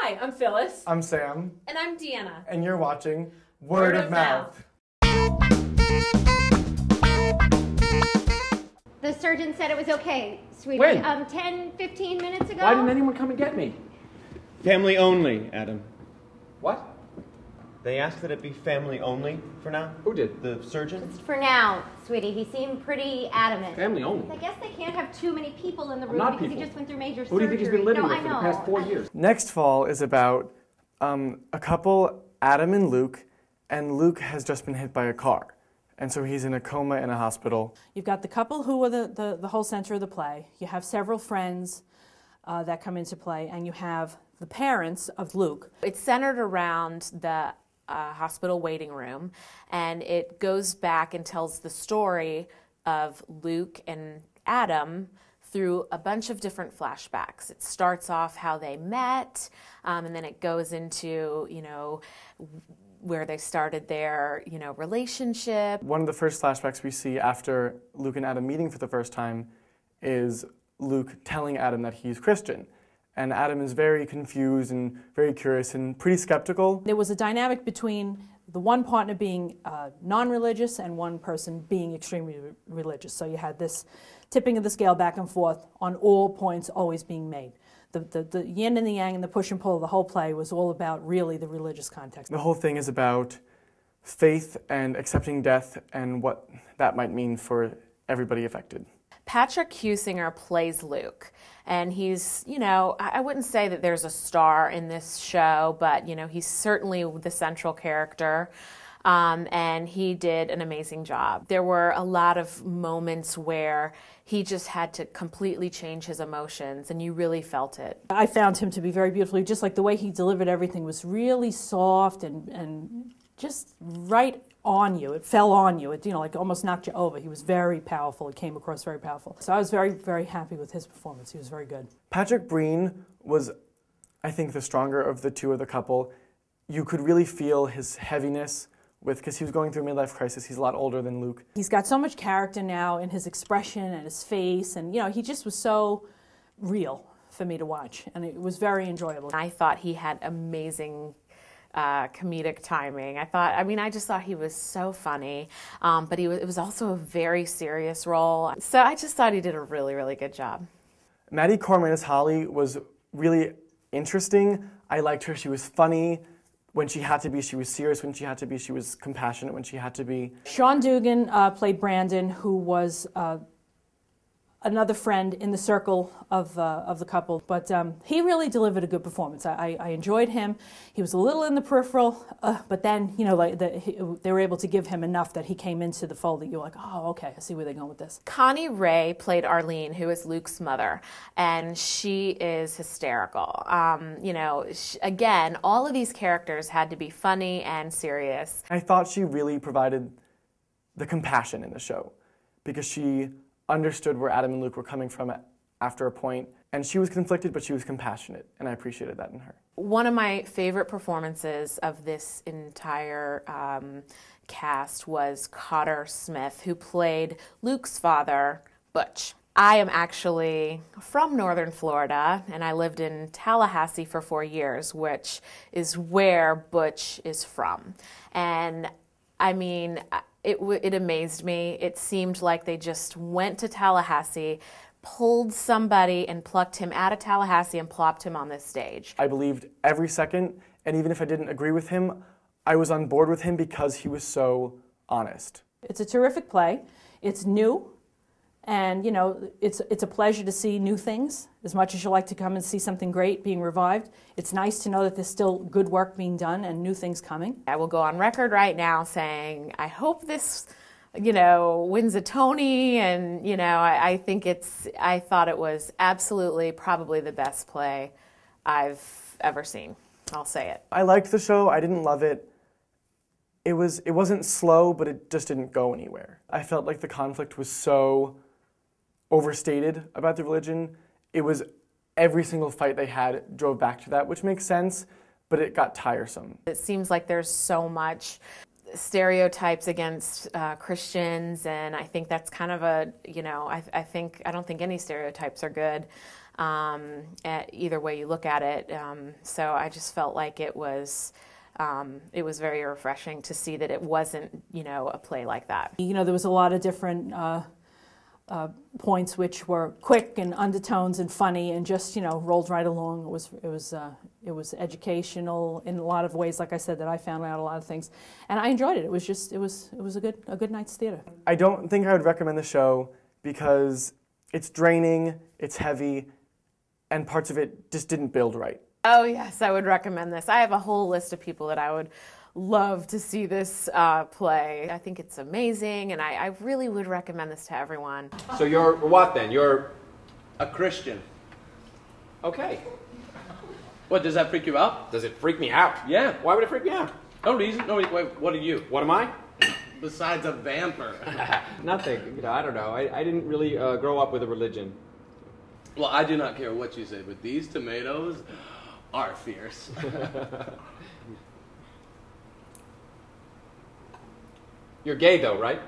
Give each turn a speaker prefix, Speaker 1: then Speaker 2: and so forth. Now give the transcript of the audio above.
Speaker 1: Hi, I'm Phyllis.
Speaker 2: I'm Sam.
Speaker 1: And I'm Deanna.
Speaker 2: And you're watching Word of Mouth.
Speaker 3: The surgeon said it was okay, sweetie.
Speaker 4: When?
Speaker 3: 10, 15 minutes ago.
Speaker 4: Why didn't anyone come and get me?
Speaker 5: Family only, Adam.
Speaker 4: What?
Speaker 5: They asked that it be family only for now.
Speaker 4: Who did?
Speaker 5: The surgeon?
Speaker 3: Just for now, sweetie. He seemed pretty adamant.
Speaker 4: Family only?
Speaker 3: I guess they can't have too many people in the room
Speaker 4: Not
Speaker 3: because
Speaker 4: people.
Speaker 3: he just went through major
Speaker 4: Who do you think he's been living with for the past 4 years?
Speaker 2: Next fall is about a couple, Adam and Luke has just been hit by a car. And so he's in a coma in a hospital.
Speaker 1: You've got the couple who are the whole center of the play. You have several friends that come into play, and you have the parents of Luke.
Speaker 6: It's centered around the hospital waiting room, and it goes back and tells the story of Luke and Adam through a bunch of different flashbacks. It starts off how they met, and then it goes into, where they started their, relationship.
Speaker 2: One of the first flashbacks we see after Luke and Adam meeting for the first time is Luke telling Adam that he's Christian. And Adam is very confused and very curious and pretty skeptical.
Speaker 1: There was a dynamic between the one partner being non-religious and one person being extremely religious. So you had this tipping of the scale back and forth on all points always being made. The yin and the yang and the push and pull of the whole play was all about really the religious context.
Speaker 2: The whole thing is about faith and accepting death and what that might mean for everybody affected.
Speaker 6: Patrick Husinger plays Luke, and he's, I wouldn't say that there's a star in this show, but, he's certainly the central character, and he did an amazing job. There were a lot of moments where he just had to completely change his emotions, and you really felt it.
Speaker 1: I found him to be very beautiful. Just like the way he delivered everything was really soft and just right on you. It fell on you. It, like almost knocked you over. He was very powerful. It came across very powerful. So I was very, very happy with his performance. He was very good.
Speaker 2: Patrick Breen was, I think, the stronger of the two of the couple. You could really feel his heaviness because he was going through a midlife crisis. He's a lot older than Luke.
Speaker 1: He's got so much character now in his expression and his face, and he just was so real for me to watch, and it was very enjoyable.
Speaker 6: I thought he had amazing comedic timing. I just thought he was so funny, but it was also a very serious role. So I just thought he did a really, really good job.
Speaker 2: Maddie Corman as Holly was really interesting. I liked her. She was funny. When she had to be, she was serious. When she had to be, she was compassionate. When she had to be.
Speaker 1: Sean Dugan played Brandon, who was another friend in the circle of the couple, but he really delivered a good performance. I enjoyed him. He was a little in the peripheral, but then they were able to give him enough that he came into the fold that you're like, oh, okay, I see where they're going with this.
Speaker 6: Connie Ray played Arlene, who is Luke's mother, and she is hysterical. Again, all of these characters had to be funny and serious.
Speaker 2: I thought she really provided the compassion in the show because she understood where Adam and Luke were coming from after a point. And she was conflicted, but she was compassionate, and I appreciated that in her.
Speaker 6: One of my favorite performances of this entire cast was Cotter Smith, who played Luke's father, Butch. I am actually from Northern Florida, and I lived in Tallahassee for 4 years, which is where Butch is from. And it amazed me. It seemed like they just went to Tallahassee, pulled somebody and plucked him out of Tallahassee and plopped him on this stage.
Speaker 2: I believed every second, and even if I didn't agree with him, I was on board with him because he was so honest.
Speaker 1: It's a terrific play. It's new, and it's a pleasure to see new things. As much as you like to come and see something great being revived, it's nice to know that there's still good work being done and new things coming.
Speaker 6: I will go on record right now saying I hope this wins a Tony, and I thought it was absolutely probably the best play I've ever seen. I'll say it.
Speaker 2: I liked the show. I didn't love it. It wasn't slow, but it just didn't go anywhere. I felt like the conflict was so overstated about the religion. It was every single fight they had drove back to that, which makes sense, but it got tiresome.
Speaker 6: It seems like there's so much stereotypes against Christians, and I think that's kind of I don't think any stereotypes are good. either way you look at it. So I just felt like it was very refreshing to see that it wasn't, a play like that.
Speaker 1: There was a lot of different points which were quick and undertones and funny and just rolled right along. It was educational in a lot of ways. Like I said, that I found out a lot of things, and I enjoyed it. It was a good night's theater.
Speaker 2: I don't think I would recommend the show because it's draining, it's heavy, and parts of it just didn't build right.
Speaker 6: Oh yes, I would recommend this. I have a whole list of people that I would love to see this play. I think it's amazing, and I really would recommend this to everyone.
Speaker 4: So you're what then? You're
Speaker 7: A Christian.
Speaker 4: okay.
Speaker 7: What, does that freak you out?
Speaker 4: Does it freak me out?
Speaker 7: Yeah.
Speaker 4: Why would it freak me out?
Speaker 7: No reason. No, wait, what are you?
Speaker 4: What am I?
Speaker 7: Besides a vampire.
Speaker 4: Nothing. I don't know. I didn't really grow up with a religion.
Speaker 7: Well, I do not care what you say, but these tomatoes are fierce.
Speaker 4: You're gay though, right?